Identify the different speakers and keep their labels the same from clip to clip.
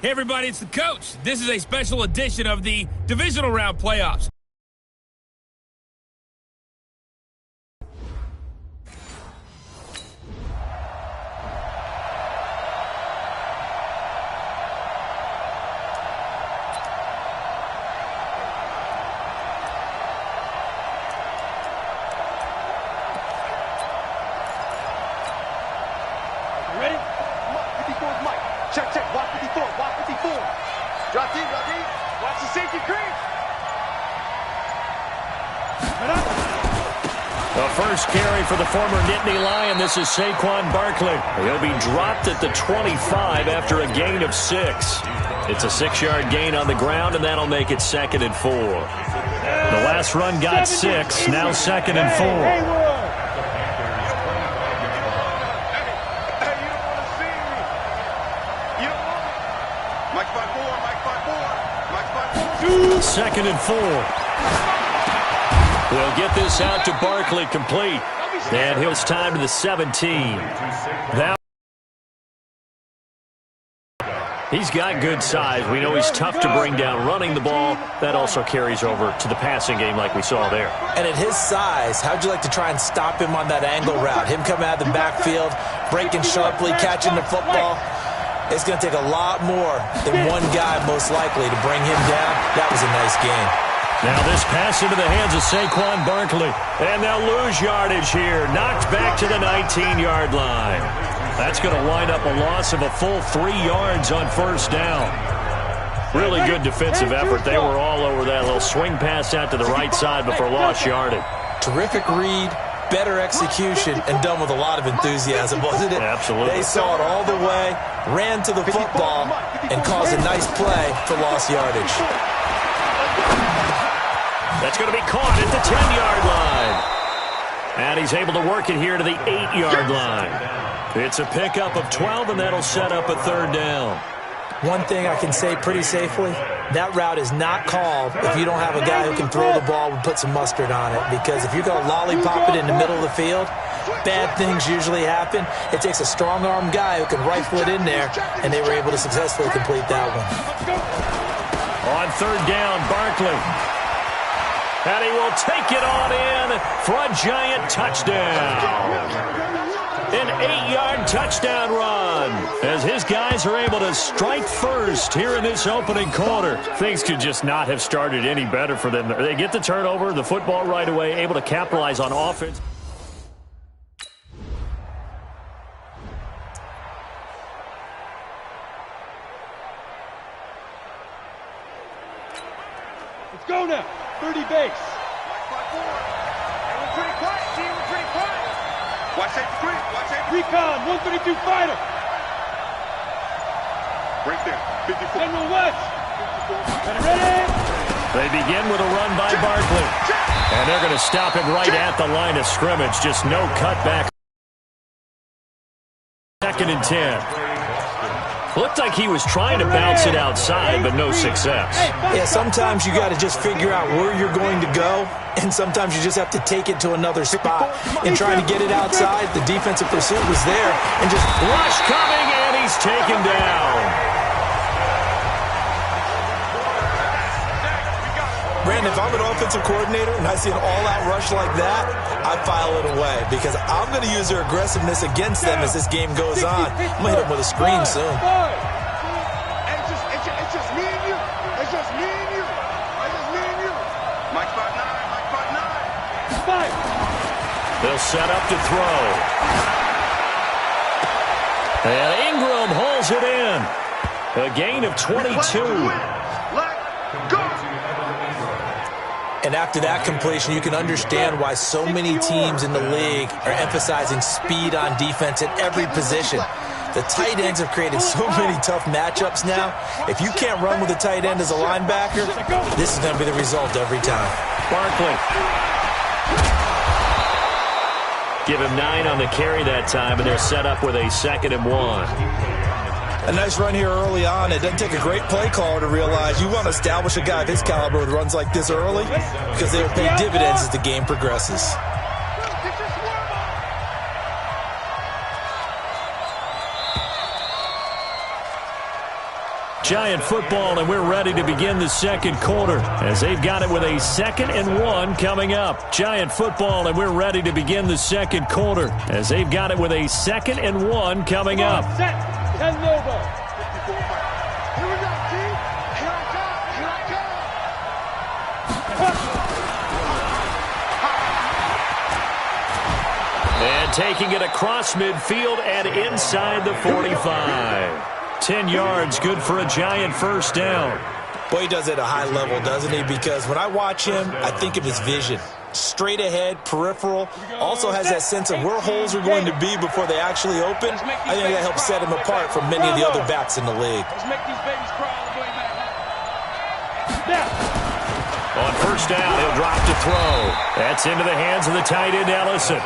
Speaker 1: Hey everybody, it's the coach. This is a special edition of the Divisional Round Playoffs.
Speaker 2: Ready? 54 is Mike. Check, check. Watch 54. Watch 54. Drop deep, drop deep. Watch the safety creep.
Speaker 3: The first carry for the former Nittany Lion. This is Saquon Barkley. He'll be dropped at the 25 after a gain of 6. It's a 6-yard gain on the ground, and that'll make it 2nd and 4. The last run got 6. Now 2nd and 4. Second and 4. We'll get this out to Barkley, complete. And he'll time to the 17. Now he's got good size. We know he's tough to bring down running the ball. That also carries over to the passing game like we saw there.
Speaker 4: And at his size, how'd you like to try and stop him on that angle route? Him coming out of the backfield, breaking sharply, catching the football. It's going to take a lot more than one guy, most likely, to bring him down. That was a nice game.
Speaker 3: Now this pass into the hands of Saquon Barkley. And they'll lose yardage here. Knocked back to the 19-yard line. That's going to wind up a loss of a full 3 yards on first down. Really good defensive effort. They were all over that little swing pass out to the right side before lost yardage.
Speaker 4: Terrific read. Better execution, and done with a lot of enthusiasm, wasn't it?
Speaker 3: Absolutely.
Speaker 4: They saw it all the way, ran to the football, and caused a nice play for lost yardage.
Speaker 3: That's going to be caught at the 10-yard line. And he's able to work it here to the 8-yard line. It's a pickup of 12, and that'll set up a 3rd down.
Speaker 4: One thing I can say pretty safely, that route is not called if you don't have a guy who can throw the ball and put some mustard on it. Because if you're going to lollipop it in the middle of the field, bad things usually happen. It takes a strong-arm guy who can rifle it in there, and they were able to successfully complete that one.
Speaker 3: On 3rd down, Barkley. And he will take it on in for a giant touchdown. An 8-yard touchdown run as his guys are able to strike first here in this opening quarter. Things could just not have started any better for them. They get the turnover, the football right away, able to capitalize on offense.
Speaker 2: Let's go now. 30 base. We're pretty quiet, team. We're pretty quiet. Watch safety creep. Watch safety. Recon, 132 fighter. Right there. 54. General West. 54. Ready?
Speaker 3: They begin with a run by Barkley. And they're going to stop him right at the line of scrimmage. Just no cutback. 2nd and 10. Looked like he was trying to bounce it outside, but no success.
Speaker 4: Yeah, sometimes you got to just figure out where you're going to go, and sometimes you just have to take it to another spot. In trying to get it outside, the defensive pursuit was there, and just
Speaker 3: rush coming, and he's taken down.
Speaker 4: Brandon, if I'm an offensive coordinator and I see an all-out rush like that, I file it away because I'm going to use their aggressiveness against them as this game goes on. I'm going to hit them with a screen soon.
Speaker 2: It's just me and you. It's just me and you. It's just me and you. Mike 5'9", Mike 5'9".
Speaker 3: They'll set up to throw. And Ingram holds it in. A gain of 22.
Speaker 2: Let go.
Speaker 4: And after that completion, you can understand why so many teams in the league are emphasizing speed on defense at every position. The tight ends have created so many tough matchups now. If you can't run with a tight end as a linebacker, this is going to be the result every time.
Speaker 3: Barkley. Give him 9 on the carry that time, and they're set up with a 2nd and 1.
Speaker 4: A nice run here early on. It doesn't take a great play caller to realize you want to establish a guy of his caliber with runs like this early because they will pay dividends as the game progresses.
Speaker 3: Giant football, and we're ready to begin the second quarter as they've got it with a 2nd and 1 coming up. Giant football, and we're ready to begin the second quarter as they've got it with a 2nd and 1 coming up.
Speaker 2: Set. 10 over. Here we go, team. Here I come. Here I come.
Speaker 3: And taking it across midfield and inside the 45. 10 yards, good for a Giant first down.
Speaker 4: Boy, he does it at a high level, doesn't he? Because when I watch him, I think of his vision. Straight ahead, peripheral. Also has that sense of where holes are going to be before they actually open. I think that helps set him apart from many of the other backs in the league.
Speaker 2: Let's make these babies cry all the way back.
Speaker 3: On first down, he'll drop to throw. That's into the hands of the tight end, Ellison.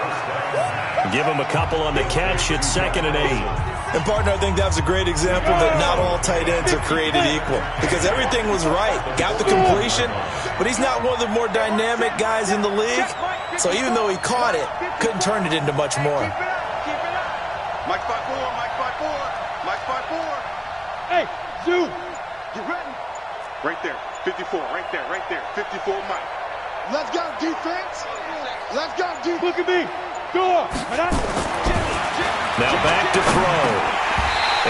Speaker 3: Give him a couple on the catch. It's 2nd and 8.
Speaker 4: And, partner, I think that was a great example that not all tight ends are created equal. Because everything was right. Got the completion, but he's not one of the more dynamic guys in the league. So even though he caught it, couldn't turn it into much more.
Speaker 2: Mike 5-4, Mike 5-4, Mike 5-4. Hey, Zoo, you ready? Right there, 54, right there, right there, 54, Mike. Let's go, defense. Let's go, defense. Look at me. Go on.
Speaker 3: Now back to throw.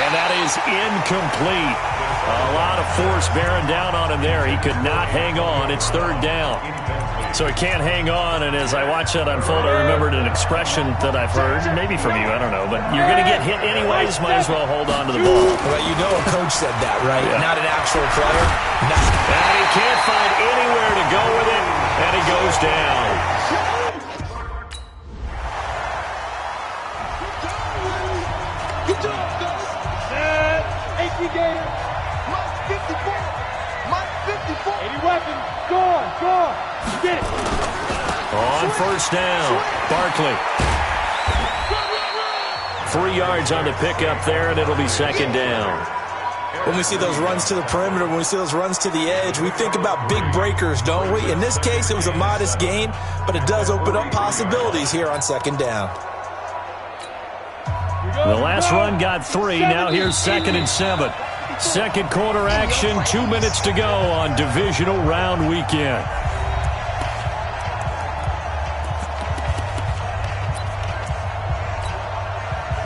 Speaker 3: And that is incomplete. A lot of force bearing down on him there. He could not hang on. It's 3rd down. So he can't hang on, and as I watch that unfold, I remembered an expression that I've heard, maybe from you, I don't know, but you're going to get hit anyways, might as well hold on to the ball.
Speaker 4: Well, you know a coach said that, right? Yeah. Not an actual player.
Speaker 3: And he can't find anywhere to go with it, and he goes down.
Speaker 2: Good job, guys. 80 Gator. Mike 54. Mike 54. 80 weapons. Go on. Get it.
Speaker 3: On first down, Barkley. 3 yards on the pickup there, and it'll be 2nd down.
Speaker 4: When we see those runs to the perimeter, when we see those runs to the edge, we think about big breakers, don't we? In this case, it was a modest gain, but it does open up possibilities here on 2nd down.
Speaker 3: The last run got 3. Now here's 2nd and 7. Second quarter action, 2 minutes to go on Divisional Round Weekend.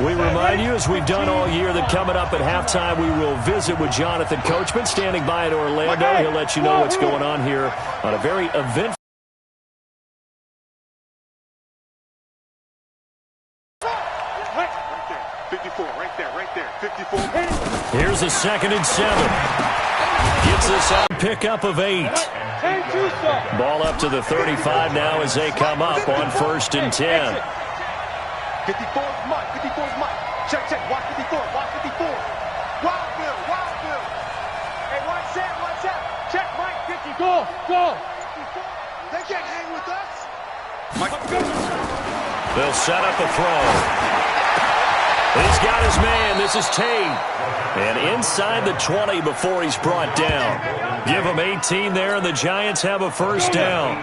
Speaker 3: We remind you, as we've done all year, that coming up at halftime, we will visit with Jonathan Coachman, standing by in Orlando. He'll let you know what's going on here on a very eventful. Here's a 2nd and 7. Gets us out, pickup of 8. Ball up to the 35 now as they come up on 1st and 10.
Speaker 2: 54's Mike. 54's Mike. Check. Watch 54. Watch 54. Wild Bill. Hey, watch that. Check Mike. 50. Go. They can't hang with us. Mike.
Speaker 3: They'll set up a throw. He's got his man. This is Tate. And inside the 20 before he's brought down. Give him 18 there, and the Giants have a first down.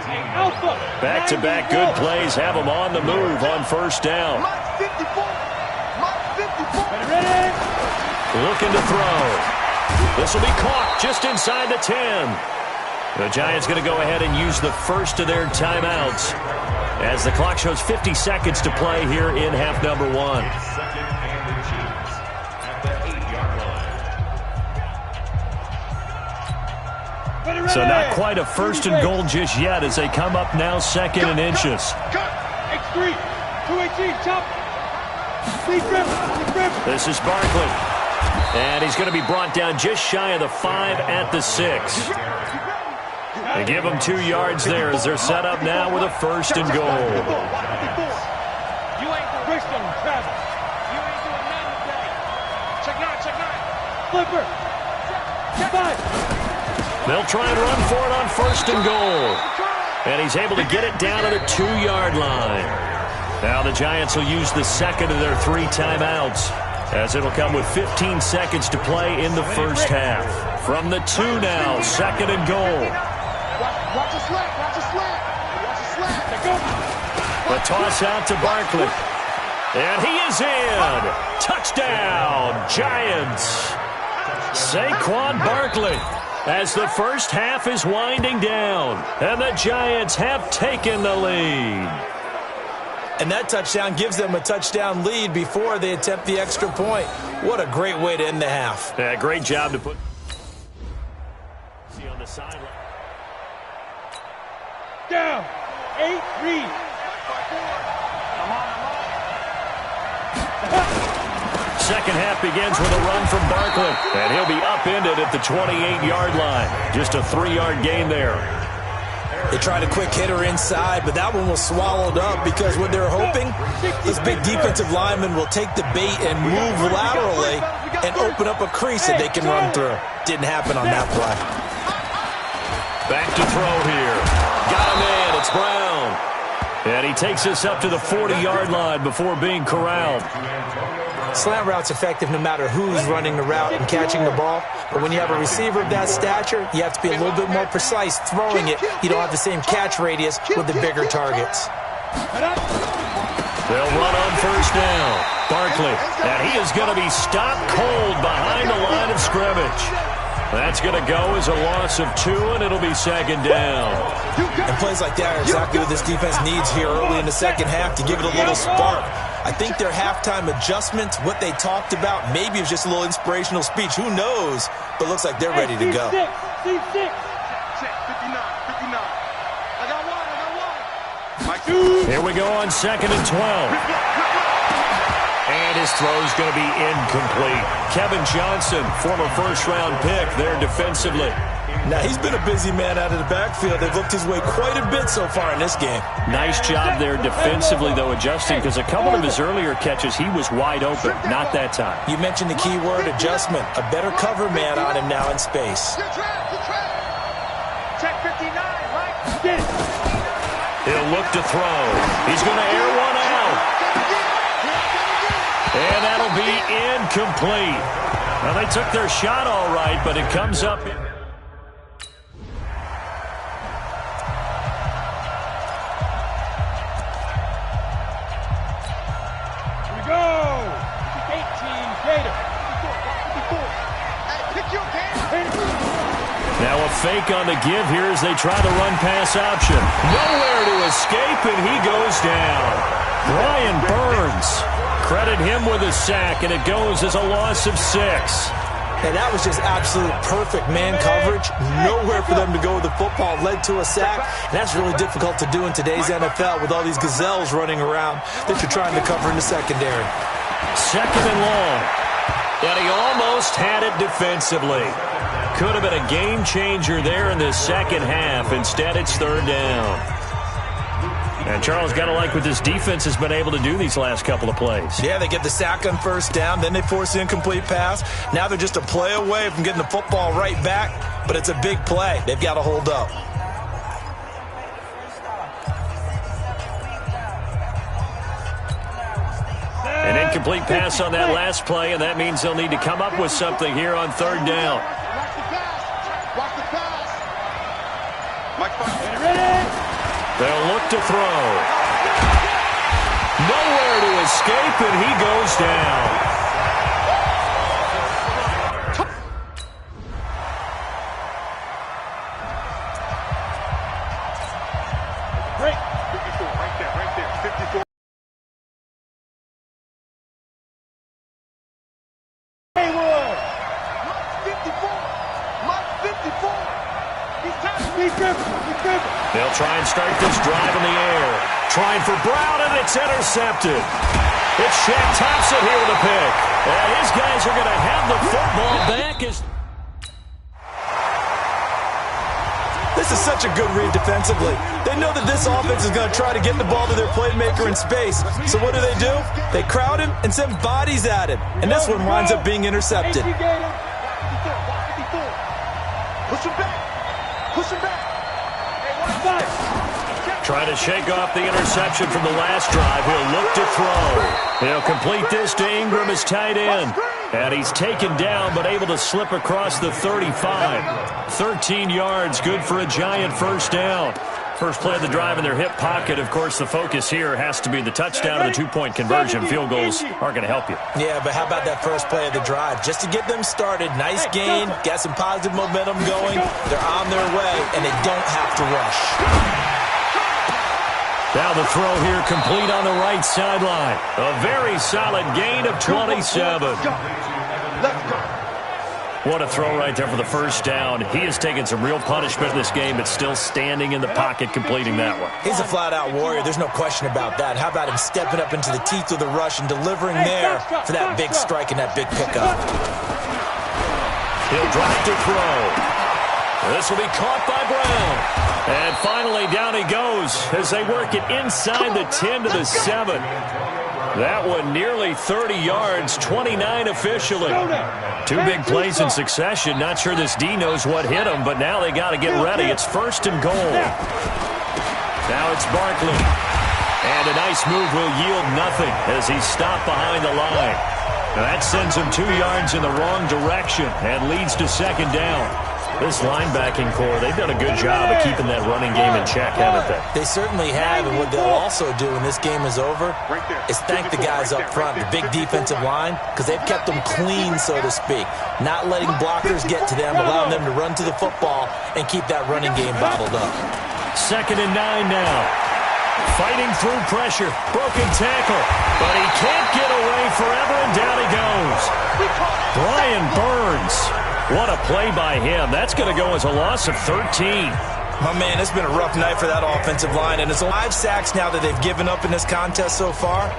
Speaker 3: Back-to-back good plays have them on the move on first down. Looking to throw. This will be caught just inside the 10. The Giants going to go ahead and use the first of their timeouts as the clock shows 50 seconds to play here in half number 1. So not quite a 1st and goal just yet as they come up now 2nd and inches.
Speaker 2: X3, 218, chop.
Speaker 3: This is Barkley. And he's going to be brought down just shy of the 5 at the 6. They give him 2 yards there as they're set up now with a 1st and goal.
Speaker 2: You ain't the Bristol, Travis. You ain't doing nothing today. Check 9. Flipper. Check 5.
Speaker 3: They'll try and run for it on 1st and goal. And he's able to get it down to the 2-yard line. Now the Giants will use the 2nd of their 3 timeouts as it'll come with 15 seconds to play in the first half. From the 2 now, 2nd and goal.
Speaker 2: Watch a slant.
Speaker 3: The toss out to Barkley. And he is in. Touchdown, Giants. Saquon Barkley, as the first half is winding down, and the Giants have taken the lead.
Speaker 4: And that touchdown gives them a touchdown lead before they attempt the extra point. What a great way to end the half.
Speaker 3: Yeah, great job to put. See on the sideline.
Speaker 5: Down. 8, read.
Speaker 3: Second half begins with a run from Barkley, and he'll be upended at the 28-yard line. Just a 3-yard gain there.
Speaker 4: They tried a quick hitter inside, but that one was swallowed up because what they're hoping, this big defensive lineman will take the bait and move laterally and open up a crease that they can run through. Didn't happen on that play.
Speaker 3: Back to throw here. Got him in. It's Brown. And he takes us up to the 40-yard line before being corralled.
Speaker 4: Slant route's effective no matter who's running the route and catching the ball. But when you have a receiver of that stature, you have to be a little bit more precise throwing it. You don't have the same catch radius with the bigger targets.
Speaker 3: They'll run on first down. Barkley, and he is going to be stopped cold behind the line of scrimmage. That's going to go as a loss of 2, and it'll be second down.
Speaker 4: And plays like that are exactly what this defense needs here early in the second half to give it a little spark. I think their halftime adjustments, what they talked about, maybe it was just a little inspirational speech. Who knows? But it looks like they're ready to go.
Speaker 2: Check, 59, 59. I got one.
Speaker 3: Here we go on 2nd and 12. And his throw's going to be incomplete. Kevin Johnson, former first-round pick there defensively.
Speaker 4: Now, he's been a busy man out of the backfield. They've looked his way quite a bit so far in this game.
Speaker 3: Nice job there defensively, though, adjusting, because a couple of his earlier catches, he was wide open. Not that time.
Speaker 4: You mentioned the key word, adjustment. A better cover man on him now in space.
Speaker 5: Check 59, Mike. Get it.
Speaker 3: He'll look to throw. He's going to air one out. And that'll be incomplete. Well, they took their shot all right, but it comes up. Now a fake on the give here as they try the run-pass option. Nowhere to escape, and he goes down. Brian Burns. Credit him with a sack, and it goes as a loss of 6.
Speaker 4: And that was just absolute perfect man coverage. Nowhere for them to go with the football. Led to a sack, and that's really difficult to do in today's NFL with all these gazelles running around that you're trying to cover in the secondary.
Speaker 3: Second and long. And he almost had it defensively. Could have been a game changer there in the second half. Instead, it's third down. And Charles, got to like what this defense has been able to do these last couple of plays.
Speaker 4: Yeah, they get the sack on first down, then they force the incomplete pass. Now they're just a play away from getting the football right back, but it's a big play. They've got to hold up.
Speaker 3: An incomplete pass on that last play, and that means they'll need to come up with something here on third down. They'll look to throw. Nowhere to escape, and he goes down.
Speaker 2: Great. 54, right there, 54.
Speaker 5: Haywood.
Speaker 2: Mark 54.
Speaker 5: He's touching. He's driven.
Speaker 3: They'll try and start this drive in the air. Trying for Brown, and it's intercepted. It's Shaq Thompson here with a pick. And his guys are going to have the football back.
Speaker 4: This is such a good read defensively. They know that this offense is going to try to get the ball to their playmaker in space. So what do? They crowd him and send bodies at him. And this one winds up being intercepted.
Speaker 2: Push him back. Push him back.
Speaker 3: Trying to shake off the interception from the last drive. He'll look to throw. He'll complete this to Ingram as tight end. And he's taken down but able to slip across the 35. 13 yards, good for a Giant first down. First play of the drive in their hip pocket. Of course, the focus here has to be the touchdown or the two-point conversion. Field goals aren't going to help you.
Speaker 4: Yeah, but how about that first play of the drive? Just to get them started, nice gain, got some positive momentum going. They're on their way, and they don't have to rush.
Speaker 3: Now the throw here complete on the right sideline. A very solid gain of 27.
Speaker 2: Let's go.
Speaker 3: What a throw right there for the first down. He has taken some real punishment in this game, but still standing in the pocket completing that one.
Speaker 4: He's a flat-out warrior. There's no question about that. How about him stepping up into the teeth of the rush and delivering there for that big strike and that big pickup?
Speaker 3: He'll drop to throw. This will be caught by Brown. And finally, down he goes as they work it inside the 10 to the 7. That one nearly 30 yards, 29 officially. Two big plays in succession. Not sure this D knows what hit him, but now they got to get ready. It's first and goal. Now it's Barkley. And a nice move will yield nothing as he's stopped behind the line. Now that sends him 2 yards in the wrong direction and leads to second down. This linebacking core, they've done a good job of keeping that running game in check, haven't they?
Speaker 4: They certainly have, and what they'll also do when this game is over is thank the guys up front, the big defensive line, because they've kept them clean, so to speak. Not letting blockers get to them, allowing them to run to the football and keep that running game bottled up.
Speaker 3: 2nd and 9 now. Fighting through pressure. Broken tackle. But he can't get away forever, and down he goes. Brian Burns. What a play by him. That's going to go as a loss of 13.
Speaker 4: My man, it's been a rough night for that offensive line, and it's 5 sacks now that they've given up in this contest so far.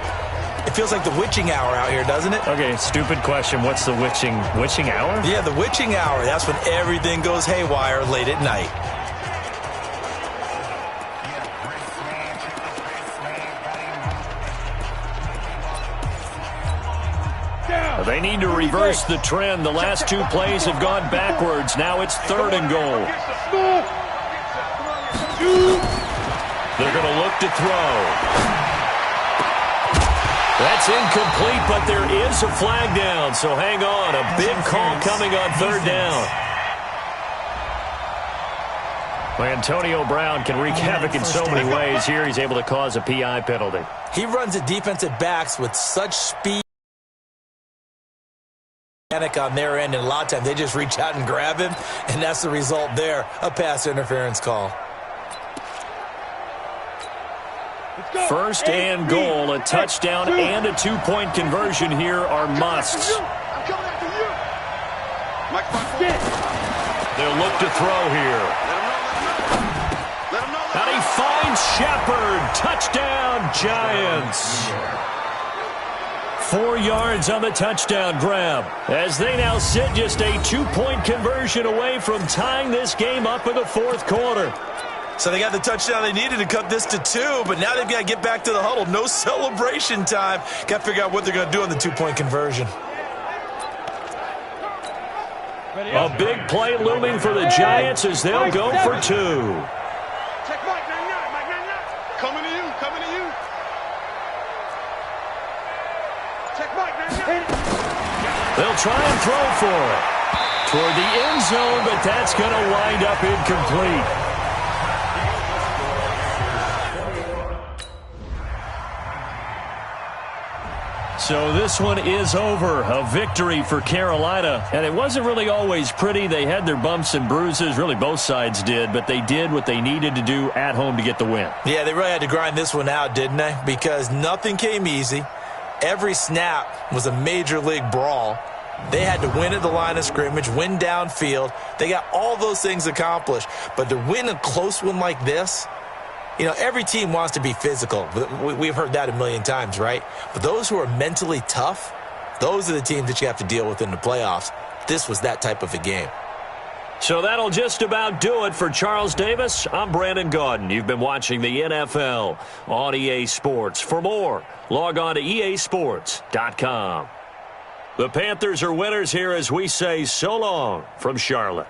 Speaker 4: It feels like the witching hour out here, doesn't it?
Speaker 3: Okay, stupid question. What's the witching hour?
Speaker 4: Yeah, the witching hour. That's when everything goes haywire late at night.
Speaker 3: They need to reverse the trend. The last 2 plays have gone backwards. Now it's 3rd and goal. They're going to look to throw. That's incomplete, but there is a flag down, so hang on. A big call coming on 3rd down. Well, Antonio Brown can wreak havoc in so many ways. Here he's able to cause a PI penalty.
Speaker 4: He runs at defensive backs with such speed on their end, and a lot of times they just reach out and grab him, and that's the result there, a pass interference call.
Speaker 3: First and goal, a touchdown and a 2-point conversion here are musts. They'll look to throw here. And he finds Shepard. Touchdown, Giants. 4 yards on the touchdown grab as they now sit just a 2-point conversion away from tying this game up in the 4th quarter.
Speaker 4: So they got the touchdown they needed to cut this to 2, but now they've got to get back to the huddle. No celebration time. Got to figure out what they're going to do on the 2-point conversion.
Speaker 3: A big play looming for the Giants as they'll go for 2.
Speaker 2: Check Mike 99, Mike 99. Coming to you, coming to you.
Speaker 3: They'll try and throw for it. Toward the end zone, but that's going to wind up incomplete. So this one is over. A victory for Carolina. And it wasn't really always pretty. They had their bumps and bruises. Really, both sides did. But they did what they needed to do at home to get the win.
Speaker 4: Yeah, they really had to grind this one out, didn't they? Because nothing came easy. Every snap was a major league brawl. They had to win at the line of scrimmage, win downfield. They got all those things accomplished. But to win a close one like this, you know, every team wants to be physical. We've heard that a million times, right? But those who are mentally tough, those are the teams that you have to deal with in the playoffs. This was that type of a game.
Speaker 3: So that'll just about do it for Charles Davis. I'm Brandon Gaudin. You've been watching the NFL on EA Sports. For more, log on to easports.com. The Panthers are winners here as we say so long from Charlotte.